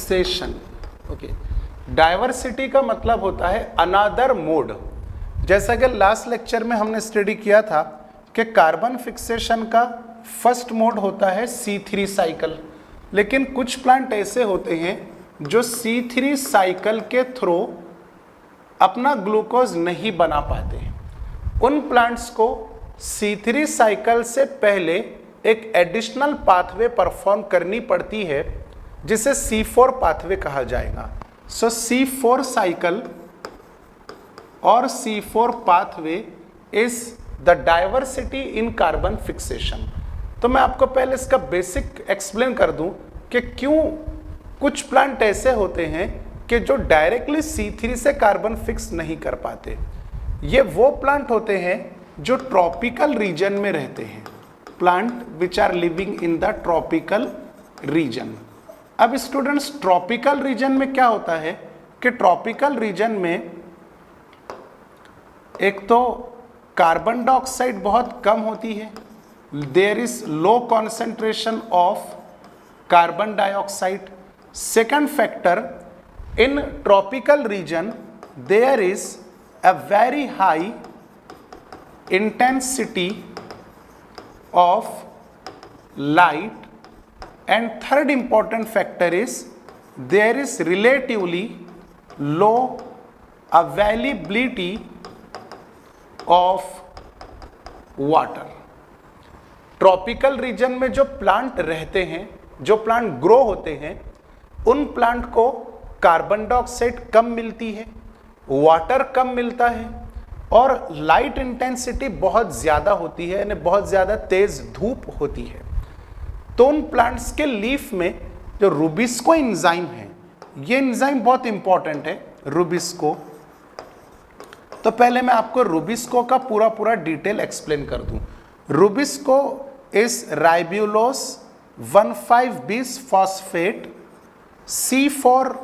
Fixation. Okay, diversity का मतलब होता है अनदर मोड। जैसा कि लास्ट लेक्चर में हमने स्टडी किया था कि कार्बन फिक्सेशन का फर्स्ट मोड होता है C3 साइकिल, लेकिन कुछ प्लांट ऐसे होते हैं जो C3 साइकिल के थ्रू अपना ग्लूकोज नहीं बना पाते हैं। उन प्लांट्स को C3 साइकिल से पहले एक एडिशनल पाथवे परफॉर्म करनी पड़ती है जिसे C4 पाथवे कहा जाएगा। सो C4 साइकिल और C4 pathway is the diversity in carbon fixation. तो मैं आपको पहले इसका बेसिक एक्सप्लेन कर दूं कि क्यों कुछ प्लांट ऐसे होते हैं कि जो डायरेक्टली C3 से कार्बन फिक्स नहीं कर पाते। ये वो प्लांट होते हैं जो ट्रॉपिकल रीजन में रहते हैं, plant which are living in the tropical region. अब स्टूडेंट्स, ट्रॉपिकल रीजन में क्या होता है कि ट्रॉपिकल रीजन में एक तो कार्बन डाइऑक्साइड बहुत कम होती है, there is low concentration of carbon dioxide. Second factor, in tropical region there is a very high intensity of light, and third important factor is there is relatively low availability of water। Tropical region में जो plant रहते हैं, जो plant grow होते हैं, उन plant को carbon dioxide कम मिलती है, वाटर कम मिलता है और लाइट इंटेंसिटी बहुत ज़्यादा होती है, यानी बहुत ज़्यादा तेज धूप होती है। तो उन प्लांट्स के लीफ में जो रूबिस्को एंजाइम है, ये एंजाइम बहुत इंपॉर्टेंट है, रूबिस्को। तो पहले मैं आपको रूबिस्को का पूरा डिटेल एक्सप्लेन कर दूं। Rubisco is ribulose 1,5-bis phosphate C4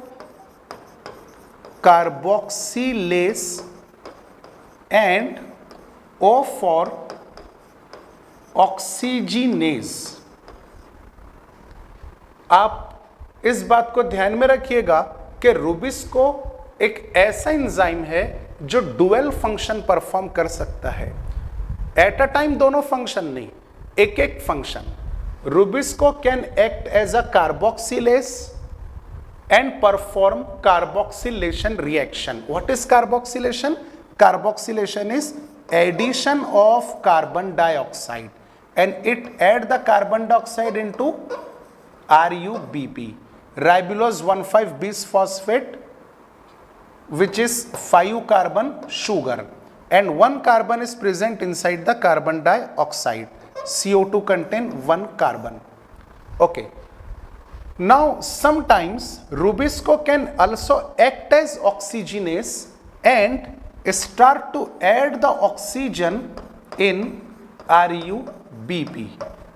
carboxylase and O for oxygenase। आप इस बात को ध्यान में रखिएगा कि रूबिस्को एक ऐसा एंजाइम है जो डुअल फंक्शन परफॉर्म कर सकता है। एट अ टाइम दोनों फंक्शन नहीं, एक एक function. Rubisco can act as a carboxylase and perform carboxylation reaction. What is carboxylation? Carboxylation is addition of carbon dioxide and it add the carbon dioxide into RUBP, ribulose 1,5-bis phosphate, which is 5 carbon sugar, and 1 carbon is present inside the carbon dioxide. CO2 contain 1 carbon. Okay. Now sometimes Rubisco can also act as oxygenase and start to add the oxygen in RUBP.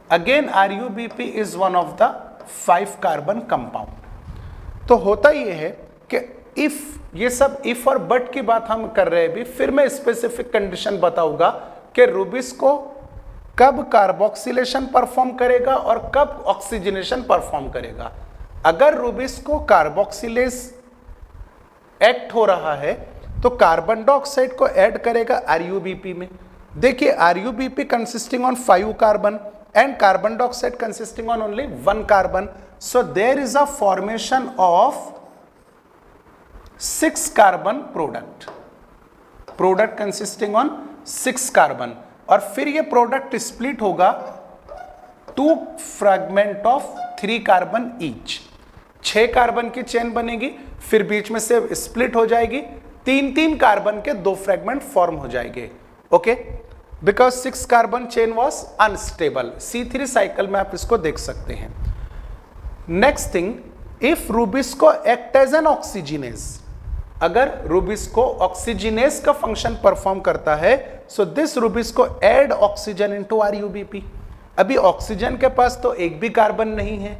Again RUBP is one of the 5 carbon compound. तो होता ये है कि if, ये सब if और but की बात हम कर रहे हैं भी, फिर मैं स्पेसिफिक कंडीशन बताऊंगा कि रूबिस्को कब कार्बोक्सिलेशन परफॉर्म करेगा और कब ऑक्सीजनेशन परफॉर्म करेगा। अगर रूबिस्को कार्बोक्सिलेस एक्ट हो रहा है तो कार्बन डाइऑक्साइड को ऐड करेगा RUBP में। देखिए RUBP consisting on 5 carbon and carbon dioxide consisting on only 1 carbon, so there is a formation of 6 carbon product consisting on 6 carbon, और फिर ये प्रोडक्ट स्प्लिट होगा 2 fragment of 3 carbon each. 6 carbon की chain बनेगी, फिर बीच में से स्प्लिट हो जाएगी, 3 कार्बन के 2 फ्रैगमेंट फॉर्म हो जाएंगे। Okay, because 6 carbon chain was unstable. C3 cycle में आप इसको देख सकते हैं। Next thing, if rubisco act as an oxygenase, अगर रूबिस्को ऑक्सीजिनेज का फंक्शन परफॉर्म करता है, so this rubisco add oxygen into RUBP। अभी ऑक्सीजन के पास तो एक भी कार्बन नहीं है,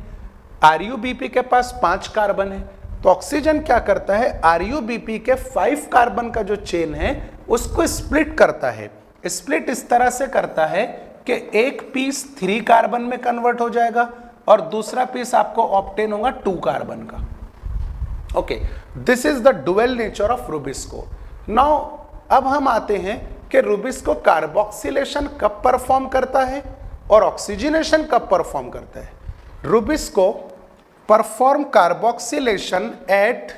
RUBP के पास 5 कार्बन है, तो ऑक्सीजन क्या करता है, RUBP के 5 कार्बन का जो चेन है उसको स्प्लिट करता है। स्प्लिट इस तरह से करता है कि एक पीस 3 कार्बन में कन्वर्ट हो जाएगा और दूसरा पीस आपको ऑब्टेन होगा 2 कार्बन का। Okay, this is the dual nature of rubisco. Now अब हम आते हैं कि रूबिस्को कार्बोक्सिलेशन कब परफॉर्म करता है और ऑक्सीजनेशन कब परफॉर्म करता है। Rubisco perform carboxylation at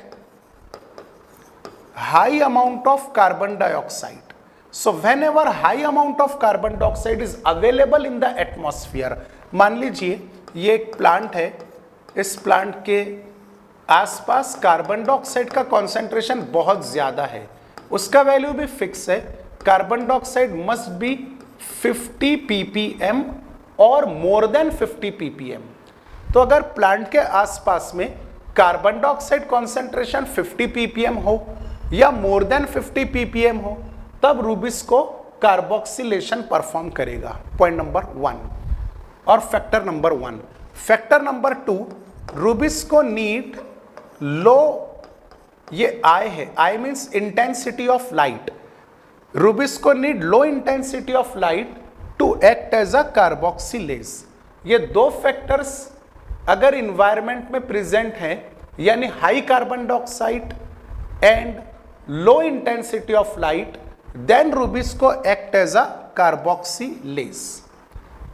high amount of carbon dioxide. So whenever high amount of carbon dioxide is available in the atmosphere, मान लीजिए ये एक प्लांट है, इस प्लांट के आसपास कार्बन डाइऑक्साइड का कॉन्सेंट्रेशन बहुत ज्यादा है, उसका वैल्यू भी फिक्स है, carbon dioxide must be 50 ppm और मोर देन 50 ppm। तो अगर प्लांट के आसपास में कार्बन डाइऑक्साइड कॉन्सेंट्रेशन 50 ppm हो या मोर देन 50 ppm हो, तब रूबिस्को कार्बोक्सिलेशन परफॉर्म करेगा। पॉइंट नंबर 1 और factor number 1। Factor number 2, rubisco need low, ये आई है, I means intensity of light. Rubisco need low intensity of light to act as a carboxylase. ये दो factors अगर environment में present हैं, यानी high carbon dioxide and low intensity of light, then rubisco act as a carboxylase।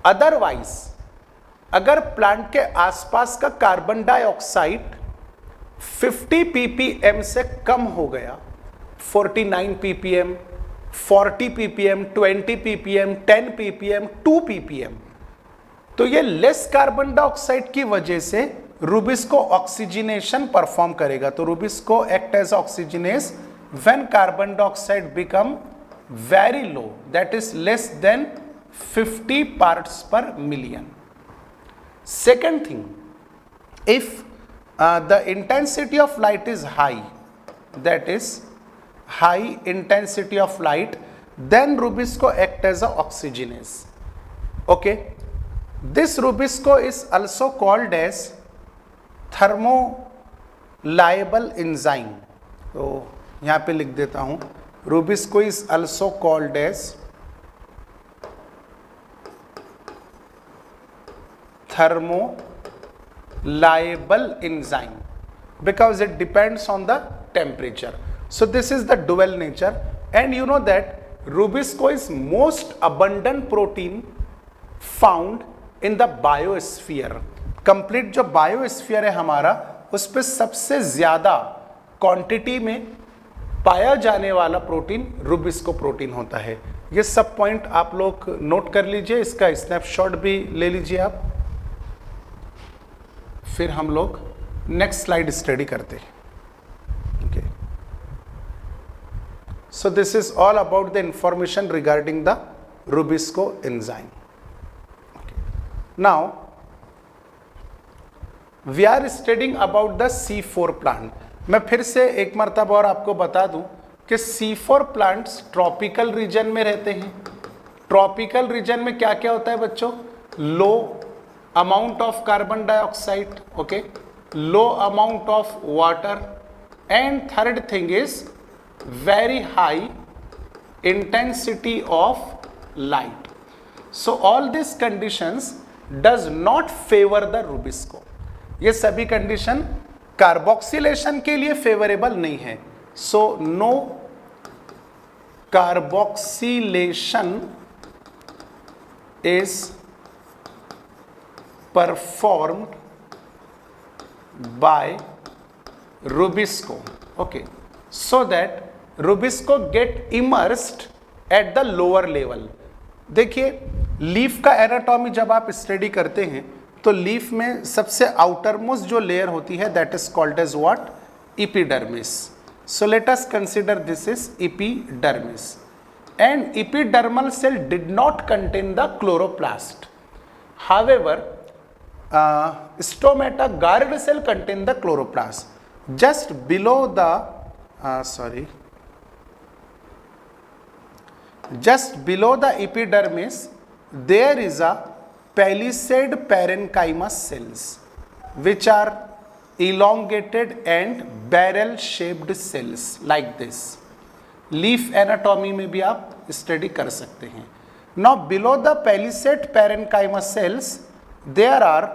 Otherwise अगर plant के आसपास का कार्बन डाइऑक्साइड 50 ppm से कम हो गया, 49 ppm, 40 ppm, 20 ppm, 10 ppm, 2 ppm, तो ये लेस कार्बन डाइऑक्साइड की वजह से रूबिस्को ऑक्सीजनेशन परफॉर्म करेगा। तो rubisco act as oxygenase when carbon dioxide become very low, that is less than 50 parts per million. Second thing, if the intensity of light is high, that is high intensity of light, then Rubisco act as a oxygenase. Okay, this Rubisco is also called as thermolyable enzyme. तो यहाँ पे लिख देता हूँ, rubisco is also called as thermolyable enzyme because it depends on the temperature. So this is the dual nature, and you know that Rubisco is most abundant protein found in the biosphere. Complete जो biosphere है हमारा, उस पर सबसे ज्यादा quantity में पाया जाने वाला प्रोटीन रूबिस्को प्रोटीन होता है। ये सब पॉइंट आप लोग नोट कर लीजिए, इसका स्नैपशॉट भी ले लीजिए आप, फिर हम लोग नेक्स्ट स्लाइड स्टडी करते हैं। Okay, so this is all about the information regarding the rubisco enzyme. Now we are studying about the C4 plant. मैं फिर से एक मरतबा और आपको बता दूं कि C4 प्लांट्स ट्रॉपिकल रीजन में रहते हैं। ट्रॉपिकल रीजन में क्या क्या होता है बच्चों? Low amount of carbon dioxide, okay, low amount of water, and third thing is very high intensity of light. So all this conditions does not favour the rubisco. ये सभी कंडीशन कार्बोक्सिलेशन के लिए फेवरेबल नहीं है। So no carboxylation is performed by rubisco, okay, so that rubisco get immersed at the lower level. देखिए, leaf का anatomy जब आप स्टडी करते हैं तो लीफ में सबसे आउटर मोस्ट जो लेयर होती है that is called as what? Epidermis. So let us consider this is epidermis, and epidermal cell did not contain the chloroplast. However stomata guard cell contain the chloroplast. Just below the epidermis there is a palisade parenchyma cells which are elongated and barrel shaped cells like this. Leaf anatomy में भी आप study कर सकते हैं। Now below the palisade parenchyma cells there are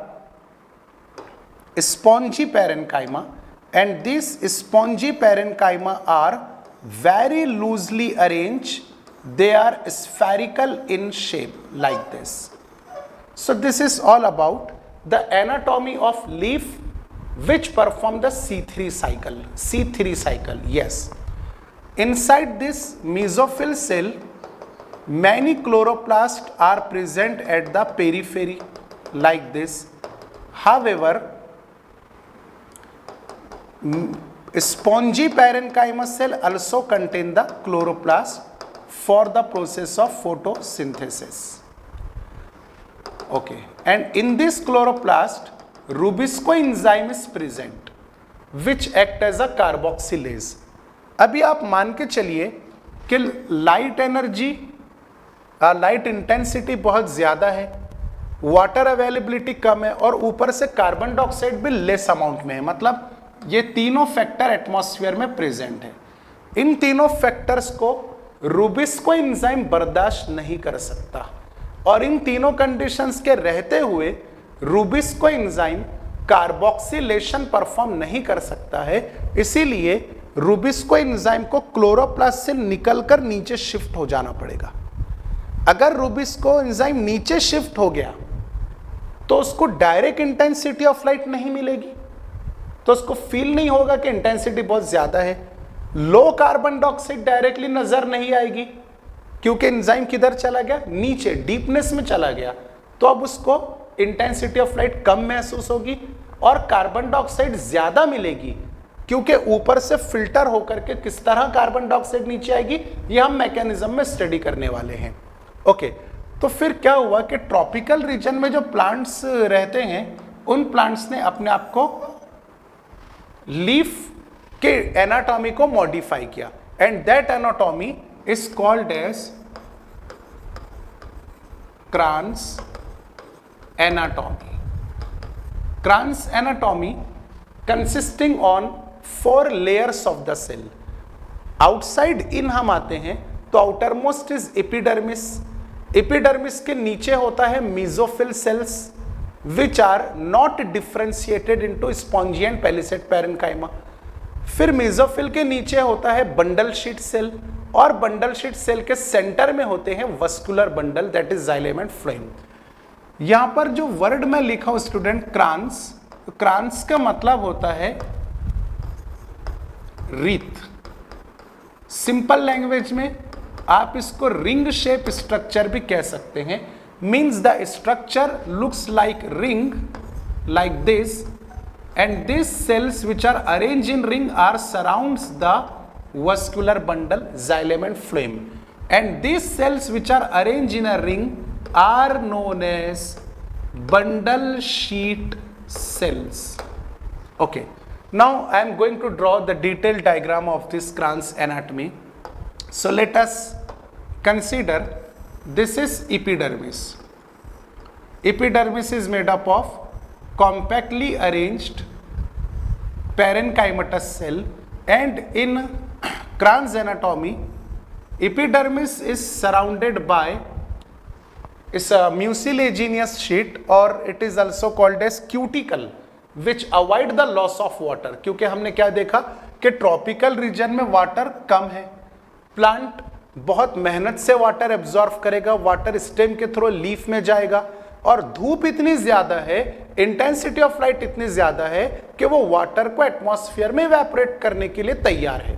spongy parenchyma and these spongy parenchyma are very loosely arranged. They are spherical in shape like this. So this is all about the anatomy of leaf which perform the C3 cycle. C3 cycle, yes. Inside this mesophyll cell, many chloroplasts are present at the periphery like this. However, spongy parenchyma cell also contain the chloroplast for the process of photosynthesis. Okay, and in this chloroplast, Rubisco enzyme is present, which act as a carboxylase. अभी आप मान के चलिए कि light energy, light intensity बहुत ज़्यादा है, water availability कम है और ऊपर से कार्बन डाइऑक्साइड भी लेस अमाउंट में है, मतलब ये तीनों फैक्टर एटमॉस्फेयर में प्रेजेंट है। इन तीनों फैक्टर्स को रूबिस्को एंजाइम बर्दाश्त नहीं कर सकता और इन तीनों कंडीशंस के रहते हुए रूबिस्को एंजाइम कार्बोक्सिलेशन परफॉर्म नहीं कर सकता है। इसीलिए रूबिस्को एंजाइम को क्लोरोप्लास्ट से निकलकर नीचे शिफ्ट हो जाना पड़ेगा। अगर रूबिस्को एंजाइम नीचे शिफ्ट हो गया तो उसको डायरेक्ट इंटेंसिटी ऑफ लाइट नहीं मिलेगी, तो उसको फील नहीं होगा कि इंटेंसिटी बहुत ज्यादा है। लो कार्बन डाइऑक्साइड डायरेक्टली नजर नहीं आएगी क्योंकि एंजाइम किधर चला गया, नीचे डीपनेस में चला गया, तो अब उसको इंटेंसिटी ऑफ लाइट कम महसूस होगी और कार्बन डाइऑक्साइड ज्यादा मिलेगी क्योंकि ऊपर से फिल्टर होकर के किस तरह कार्बन डाइऑक्साइड नीचे आएगी ये हम मैकेनिज्म में स्टडी करने वाले हैं। ओके, तो फिर क्या हुआ कि ट्रॉपिकल रीजन में जो प्लांट्स रहते हैं उन प्लांट्स ने अपने आप को लीफ के एनाटॉमी को मॉडिफाई किया and that anatomy is called as kranz anatomy. Kranz anatomy consisting on 4 layers of the cell. Outside in हम आते हैं तो outermost is epidermis. Epidermis के नीचे होता है mesophyll cells which are not differentiated into spongy and palisade parenchyma. फिर mesophyll के नीचे होता है बंडल शीट सेल और बंडल शीट सेल के सेंटर में होते हैं vascular bundle that is xylem and phloem. यहां पर जो वर्ड मैं लिखा हूं स्टूडेंट क्रांस, तो क्रांस का मतलब होता है रीत। सिंपल लैंग्वेज में आप इसको रिंग शेप स्ट्रक्चर भी कह सकते हैं। Means the structure looks like ring like this and these cells which are arranged in ring are surrounds the vascular bundle xylem and phloem, and these cells which are arranged in a ring are known as bundle sheet cells. Okay, now I am going to draw the detailed diagram of this Kranz anatomy. So let us consider this is epidermis. Epidermis is made up of compactly arranged parenchymatous cell, and in Kranz anatomy epidermis is surrounded by is a mucilaginous sheet or it is also called as cuticle which avoid the loss of water। क्योंकि हमने क्या देखा कि tropical region में water कम है, plant बहुत मेहनत से वाटर एब्जॉर्ब करेगा, वाटर स्टेम के थ्रू लीफ में जाएगा और धूप इतनी ज्यादा है, इंटेंसिटी ऑफ लाइट इतनी ज्यादा है कि वो वाटर को एटमॉस्फेयर में इवेपोरेट करने के लिए तैयार है।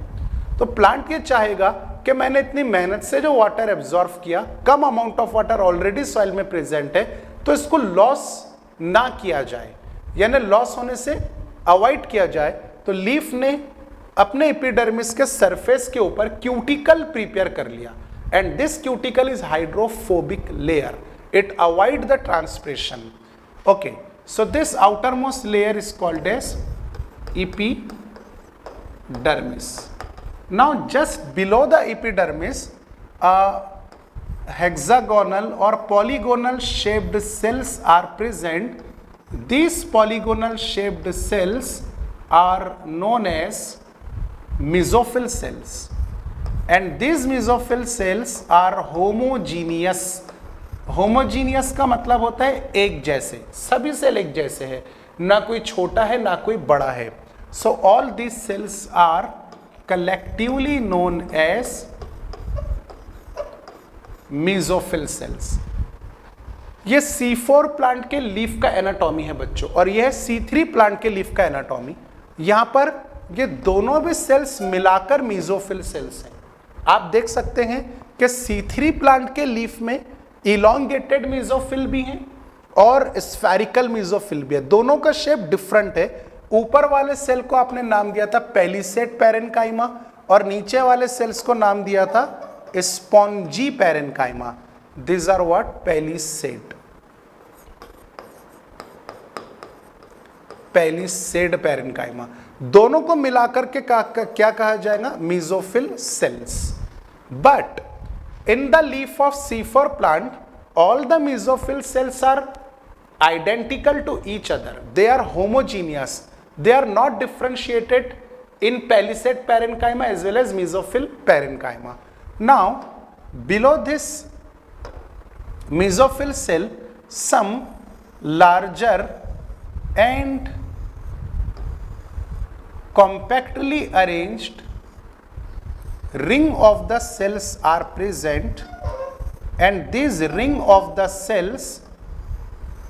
तो प्लांट ये चाहेगा कि मैंने इतनी मेहनत से जो वाटर एब्जॉर्ब किया, कम amount of water already soil में प्रेजेंट है, तो इसको लॉस ना किया जाए, यानी लॉस होने से अवॉइड किया जाए। तो लीफ ने अपने एपिडर्मिस के सरफेस के ऊपर क्यूटिकल प्रिपेयर कर लिया and this cuticle is hydrophobic layer. It avoid the transpiration. Okay, so this outermost layer is called as epidermis. Now just below the epidermis, hexagonal or polygonal shaped cells are present. These polygonal shaped cells are known as mesophyll cells, and these mesophyll cells are homogeneous. Homogeneous का मतलब होता है एक जैसे, सभी cell एक जैसे है, ना कोई छोटा है ना कोई बड़ा है। So all these cells are collectively known as mesophyll cells. ये C4 प्लांट के लीफ का एनाटॉमी है बच्चों, और यह C3 प्लांट के लीफ का एनाटॉमी। यहां पर ये दोनों भी सेल्स मिलाकर मेसोफिल सेल्स हैं। आप देख सकते हैं कि C3 प्लांट के लीफ में इलोंगेटेड मेसोफिल भी हैं और स्फेरिकल मेसोफिल भी है। दोनों का शेप डिफरेंट है। ऊपर वाले सेल को आपने नाम दिया था पेलिसेड पैरेन्काइमा और नीचे वाले सेल्स को नाम दिया था spongy parenchyma. These are what? Palisade. Palisade parenchyma। दोनों को मिलाकर के क्या कहा जाएगा? Mesophyll cells. But in the leaf of C4 plant, all the mesophil cells are identical to each other. They are homogeneous. They are not differentiated in Palisade parenchyma as well as mesophil parenchyma. Now, below this mesophil cell, some larger and compactly arranged ring of the cells are present, and these ring of the cells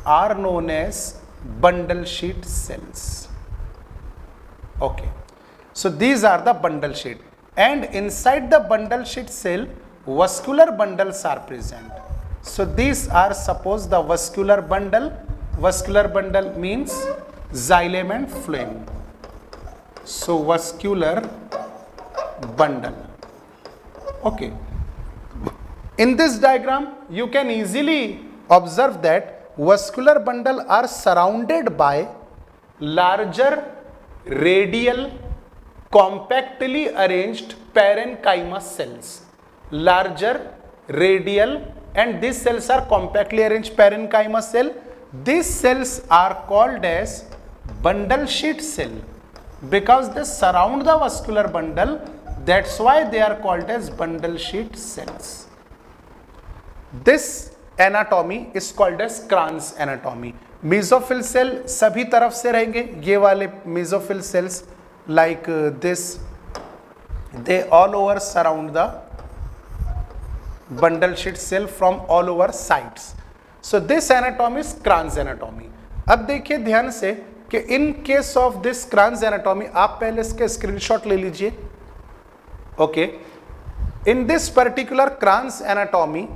are known as bundle sheet cells. Okay, so these are the bundle sheet, and inside the bundle sheet cell vascular bundles are present. So these are, suppose, the vascular bundle. Vascular bundle means xylem and phloem. So vascular bundle. Okay. In this diagram, you can easily observe that vascular bundle are surrounded by larger radial compactly arranged parenchyma cells. Larger radial, and these cells are compactly arranged parenchyma cell. These cells are called as bundle sheet cell because they surround the vascular bundle. That's why they are called as bundle sheet cells. This anatomy is called as Kranz anatomy. Mesophyll cell सभी तरफ से रहेंगे. ये वाले mesophyll cells like this, they all over surround the bundle sheet cell from all over sides. So this anatomy is Kranz anatomy. अब देखिए ध्यान से कि in case of this Kranz anatomy, आप पहले इसके स्क्रीनशॉट ले लीजिए. Okay, in this particular Kranz anatomy,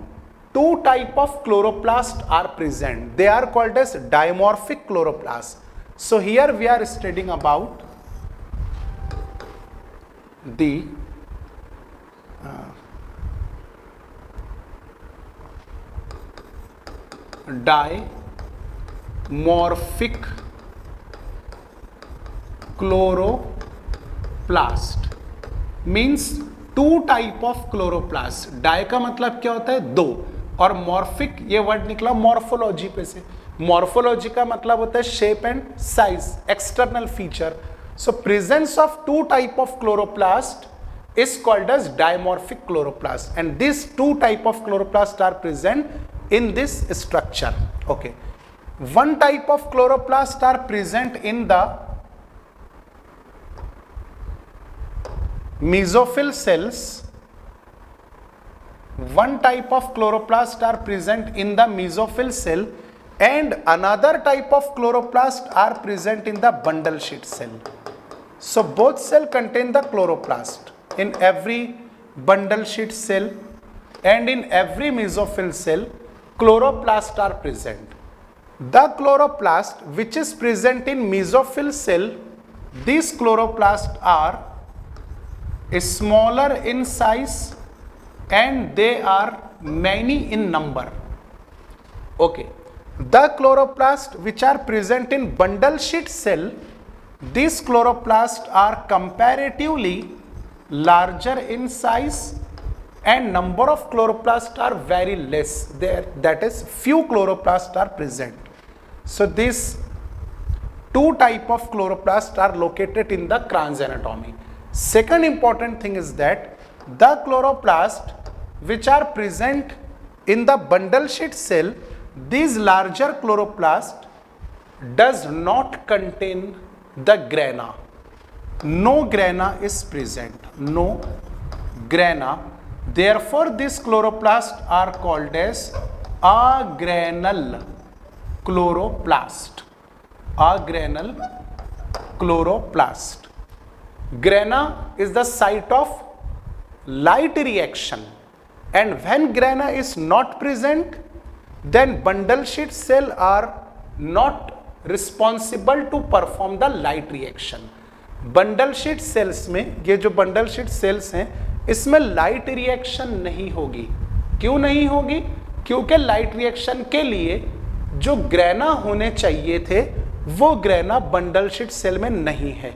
two type of chloroplast are present. They are called as dimorphic chloroplast. So here we are studying about the dimorphic chloroplast means two type of chloroplast. Di का मतलब क्या होता है? दो, और morphic ये word निकला morphology पे से. मॉर्फोलॉजी का मतलब होता है shape and size, external feature. So presence of two type of chloroplast is called as dimorphic chloroplast, and this two type of chloroplast are present in this structure. Okay, one type of chloroplast are present in the mesophyll cells. One type of chloroplast are present in the mesophyll cell, and another type of chloroplast are present in the bundle sheet cell. So both cell contain the chloroplast. In every bundle sheet cell and in every mesophyll cell, chloroplast are present. The chloroplast which is present in mesophyll cell, these chloroplasts are smaller in size and they are many in number. Okay, the chloroplasts which are present in bundle sheet cell, these chloroplasts are comparatively larger in size and number of chloroplasts are very less there, that is few chloroplasts are present. So these two type of chloroplasts are located in the Kranz anatomy. Second important thing is that the chloroplast which are present in the bundle sheet cell, these larger chloroplast does not contain the grana. no grana is present, no grana. Therefore these chloroplasts are called as agranal chloroplast, agranal chloroplast. Grana is the site of light reaction, and when grana is not present, then bundle sheet cell are not responsible to perform the light reaction. Bundle sheath cells में, ये जो bundle sheath cells हैं, इसमें light reaction नहीं होगी. क्यों नहीं होगी? क्योंकि लाइट रिएक्शन के लिए जो ग्रेना होने चाहिए थे वो ग्रेना बंडल शीट सेल में नहीं है.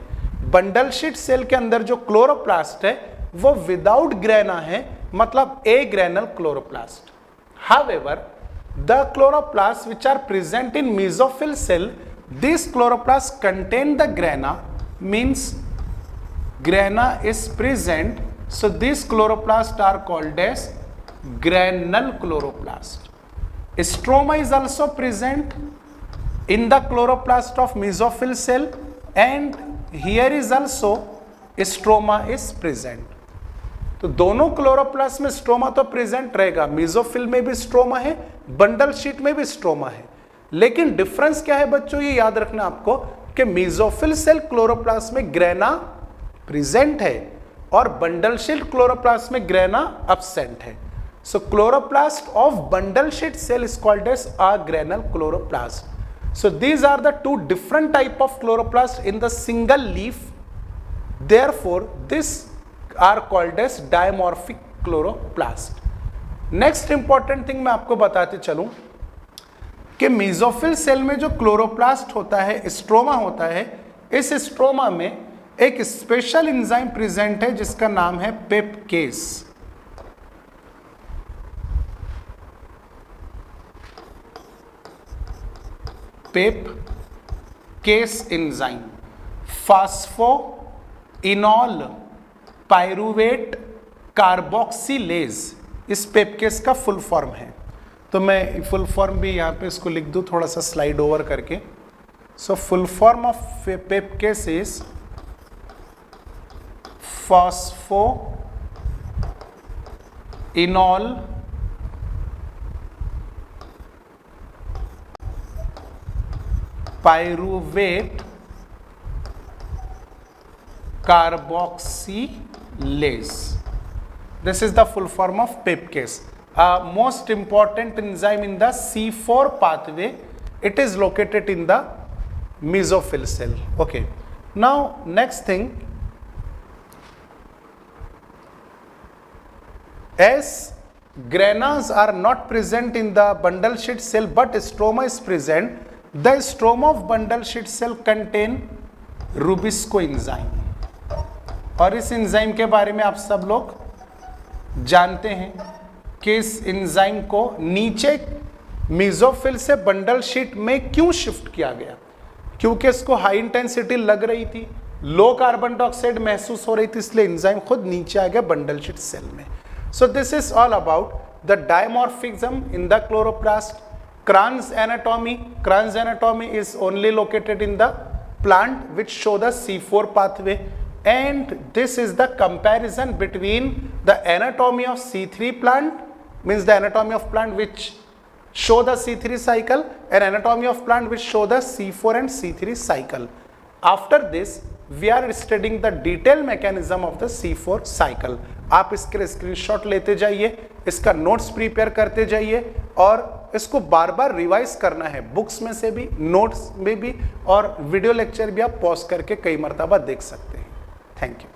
बंडल शीट सेल के अंदर जो क्लोरोप्लास्ट है वो विदाउट ग्रेना है, मतलब agranal chloroplast. However the chloroplasts which are present in mesophyll cell, these chloroplasts contain the grana, means grana is present, so these chloroplasts are called as granule chloroplast. Stroma is also present in the chloroplast of mesophyll cell, and here is also stroma is present. तो दोनों chloroplast में stroma तो present रहेगा, mesophyll में भी stroma है, bundle sheet में भी स्ट्रोमा है. लेकिन डिफरेंस क्या है बच्चों, ये याद रखना आपको कि मेसोफिल सेल क्लोरोप्लास्ट में ग्रेना प्रेजेंट है और बंडल शीट क्लोरोप्लास्ट में ग्रेना अब्सेंट है. So chloroplast of bundle sheath cell is called as agranal chloroplast. So these are the two different type of chloroplast in the single leaf. Therefore this are called as dimorphic chloroplast. Next important thing मैं आपको बताते चलूं कि mesophyll cell में जो chloroplast होता है, stroma होता है, इस स्ट्रोमा में एक स्पेशल एंजाइम प्रेजेंट है जिसका नाम है पेपकेस. पेपकेस एंजाइम फास्फोइनॉल पायरुवेट कार्बोक्सिलेज इस पेपकेस का फुल फॉर्म है. तो मैं फुल फॉर्म भी यहाँ पे इसको लिख दूँ थोड़ा सा स्लाइड ओवर करके. So full form of pepcase is phosphoenol pyruvate carboxylase. This is the full form of pepcase. Most important enzyme in the C4 pathway. It is located in the mesophyll cell. Okay. Now next thing, as granas are not present in the bundle sheet cell but stroma is present, the stroma of bundle sheet cell contain Rubisco enzyme. और इस enzyme के बारे में आप सब लोग जानते हैं कि इस एंजाइम को नीचे मेसोफिल से बंडल शीट में क्यों शिफ्ट किया गया, क्योंकि इसको हाई इंटेंसिटी लग रही थी, लो कार्बन डाइऑक्साइड महसूस हो रही थी, इसलिए एंजाइम खुद नीचे आ गया बंडल शीट सेल में. सो this is all about the dimorphism in the chloroplast. Kranz anatomy is only located in the plant which show the C4 pathway. And this is the comparison between the anatomy of C3 plant, means the anatomy of plant which show the C3 cycle, and anatomy of plant which show the C4 and C3 cycle. After this we are studying the detailed mechanism of the C4 cycle. आप इसके लिए screenshot लेते जाइए, इसका notes prepare करते जाइए और इसको बार बार रिवाइज करना है, बुक्स में से भी, नोट्स में भी, और वीडियो लेक्चर भी आप पॉज करके कई मर्तबा देख सकते हैं. Thank you.